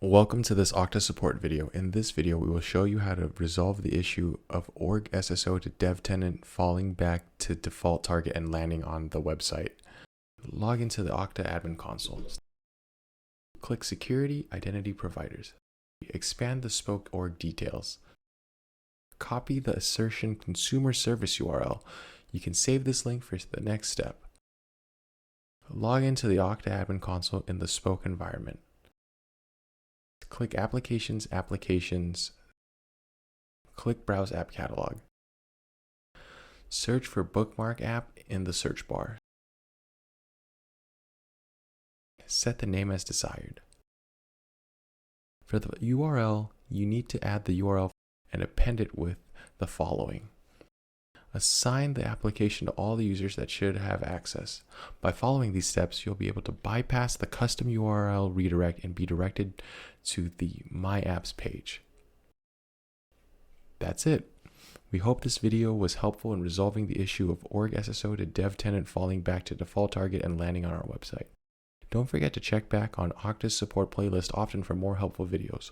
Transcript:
Welcome to this Okta support video. In this video, we will show you how to resolve the issue of org SSO to dev tenant falling back to default target and landing on the website. Log into the Okta admin console. Click Security Identity Providers. Expand the spoke org details. Copy the assertion consumer service URL. You can save this link for the next step. Log into the Okta admin console in the spoke environment. Click Applications, click Browse App Catalog. Search for Bookmark app in the search bar. Set the name as desired. For the URL, you need to add the URL and append it with the following. Assign the application to all the users that should have access. By following these steps, you'll be able to bypass the custom URL redirect and be directed to the My Apps page. That's it. We hope this video was helpful in resolving the issue of org SSO to dev tenant falling back to default target and landing on our website. Don't forget to check back on Okta's support playlist often for more helpful videos.